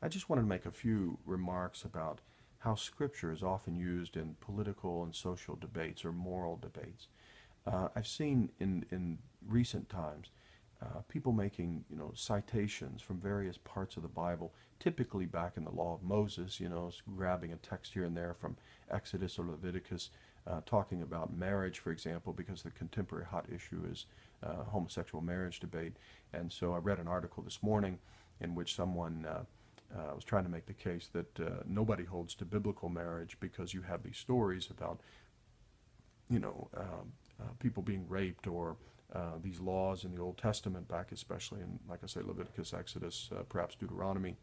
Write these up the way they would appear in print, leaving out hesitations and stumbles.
I just wanted to make a few remarks about how Scripture is often used in political and social debates or moral debates. I've seen in recent times people making citations from various parts of the Bible, typically back in the Law of Moses, grabbing a text here and there from Exodus or Leviticus, talking about marriage, for example, because the contemporary hot issue is homosexual marriage debate. And so I read an article this morning in which someone was trying to make the case that nobody holds to biblical marriage because you have these stories about, people being raped, or these laws in the Old Testament back especially in, like I say, Leviticus, Exodus, perhaps Deuteronomy,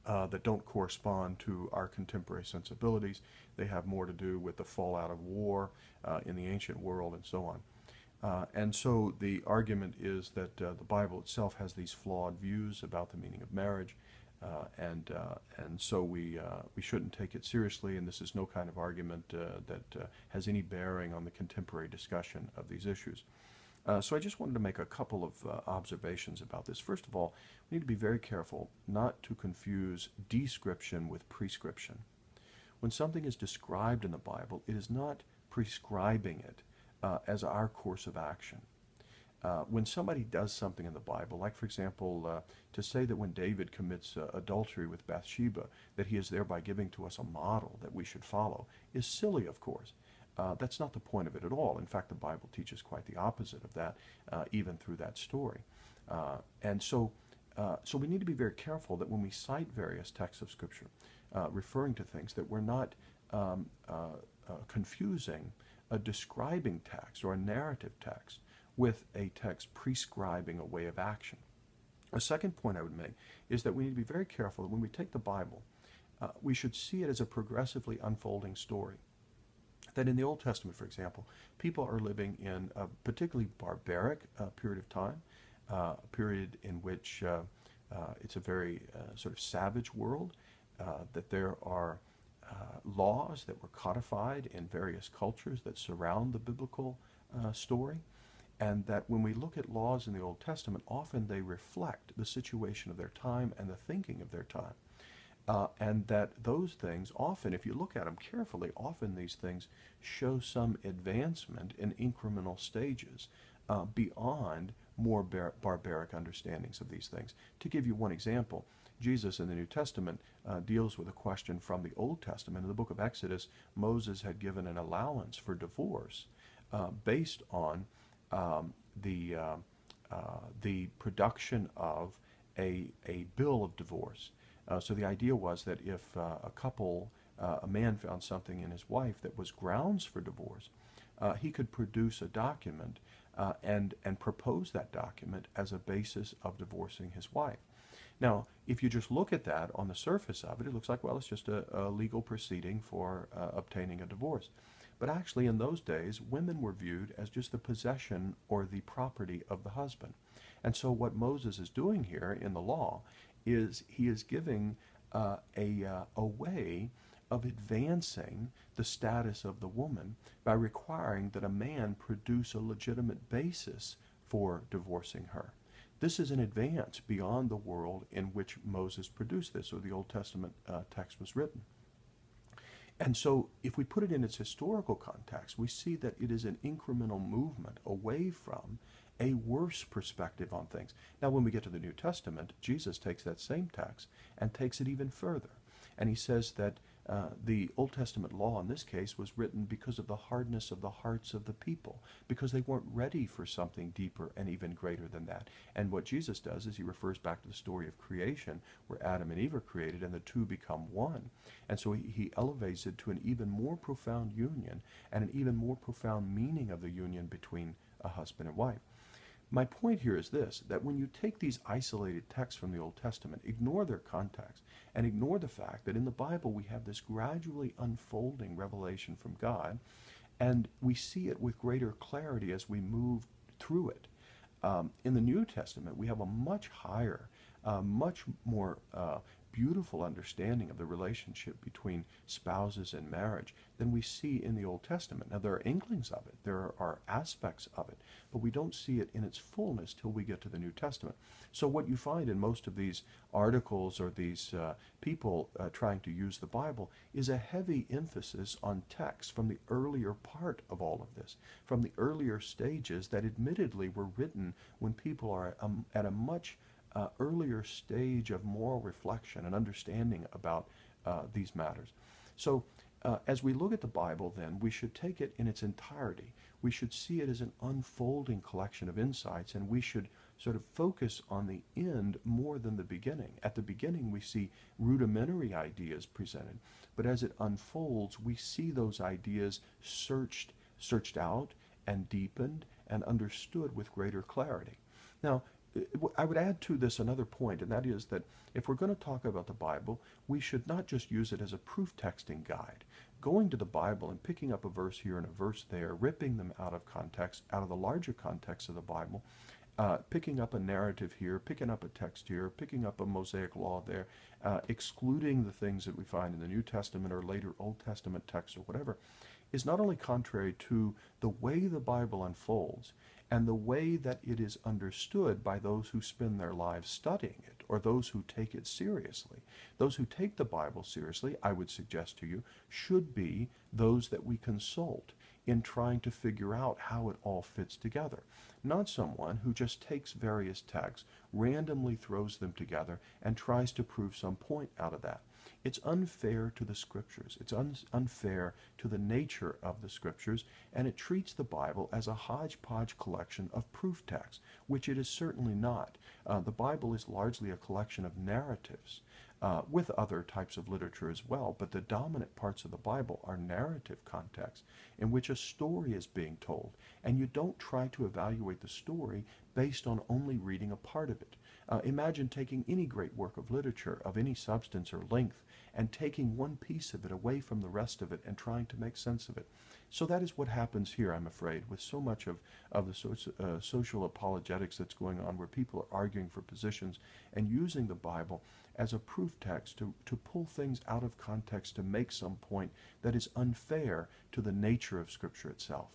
that don't correspond to our contemporary sensibilities. They have more to do with the fallout of war in the ancient world and so on. And so the argument is that the Bible itself has these flawed views about the meaning of marriage, and so we shouldn't take it seriously, and this is no kind of argument that has any bearing on the contemporary discussion of these issues. So I just wanted to make a couple of observations about this. First of all, we need to be very careful not to confuse description with prescription. When something is described in the Bible, it is not prescribing it as our course of action. When somebody does something in the Bible, like for example, to say that when David commits adultery with Bathsheba, that he is thereby giving to us a model that we should follow, is silly, of course. That's not the point of it at all. In fact, the Bible teaches quite the opposite of that, even through that story. And so we need to be very careful that when we cite various texts of Scripture, referring to things, that we're not confusing a describing text or a narrative text with a text prescribing a way of action. A second point I would make is that we need to be very careful that when we take the Bible, we should see it as a progressively unfolding story. That in the Old Testament, for example, people are living in a particularly barbaric period of time, a period in which it's a very sort of savage world, that there are laws that were codified in various cultures that surround the biblical story, and that when we look at laws in the Old Testament, often they reflect the situation of their time and the thinking of their time. And that those things often, if you look at them carefully, often these things show some advancement in incremental stages beyond more barbaric understandings of these things. To give you one example, Jesus in the New Testament deals with a question from the Old Testament. In the book of Exodus, Moses had given an allowance for divorce based on the production of a bill of divorce. So the idea was that if a man found something in his wife that was grounds for divorce, he could produce a document and propose that document as a basis of divorcing his wife. Now, if you just look at that on the surface of it, it looks like, well, it's just a legal proceeding for obtaining a divorce. But actually, in those days, women were viewed as just the possession or the property of the husband. And so what Moses is doing here in the law is he is giving a way of advancing the status of the woman by requiring that a man produce a legitimate basis for divorcing her. This is an advance beyond the world in which Moses produced this, or the Old Testament text was written. And so if we put it in its historical context, we see that it is an incremental movement away from a worse perspective on things. Now, when we get to the New Testament, Jesus takes that same text and takes it even further. And he says that the Old Testament law in this case was written because of the hardness of the hearts of the people, because they weren't ready for something deeper and even greater than that. And what Jesus does is he refers back to the story of creation, where Adam and Eve are created and the two become one. And so he elevates it to an even more profound union and an even more profound meaning of the union between a husband and wife. My point here is this, that when you take these isolated texts from the Old Testament, ignore their context, and ignore the fact that in the Bible we have this gradually unfolding revelation from God, and we see it with greater clarity as we move through it. In the New Testament, we have a much higher, much more beautiful understanding of the relationship between spouses in marriage than we see in the Old Testament. Now, there are inklings of it, there are aspects of it, but we don't see it in its fullness till we get to the New Testament. So what you find in most of these articles or these people trying to use the Bible is a heavy emphasis on text from the earlier part of all of this, from the earlier stages that admittedly were written when people are at a much earlier stage of moral reflection and understanding about these matters. So as we look at the Bible, then, we should take it in its entirety. We should see it as an unfolding collection of insights, and we should sort of focus on the end more than the beginning. At the beginning, we see rudimentary ideas presented, but as it unfolds, we see those ideas searched out and deepened and understood with greater clarity. Now, I would add to this another point, and that is that if we're going to talk about the Bible, we should not just use it as a proof texting guide. Going to the Bible and picking up a verse here and a verse there, ripping them out of context, out of the larger context of the Bible, picking up a narrative here, picking up a text here, picking up a Mosaic law there, excluding the things that we find in the New Testament or later Old Testament texts or whatever, is not only contrary to the way the Bible unfolds and the way that it is understood by those who spend their lives studying it or those who take it seriously. Those who take the Bible seriously, I would suggest to you, should be those that we consult in trying to figure out how it all fits together. Not someone who just takes various texts, randomly throws them together, and tries to prove some point out of that. It's unfair to the Scriptures. It's unfair to the nature of the Scriptures, and it treats the Bible as a hodgepodge collection of proof texts, which it is certainly not. The Bible is largely a collection of narratives, with other types of literature as well, but the dominant parts of the Bible are narrative contexts in which a story is being told, and you don't try to evaluate the story based on only reading a part of it. Imagine taking any great work of literature of any substance or length and taking one piece of it away from the rest of it and trying to make sense of it. So that is what happens here, I'm afraid, with so much of the social apologetics that's going on, where people are arguing for positions and using the Bible as a proof text to pull things out of context to make some point that is unfair to the nature of Scripture itself.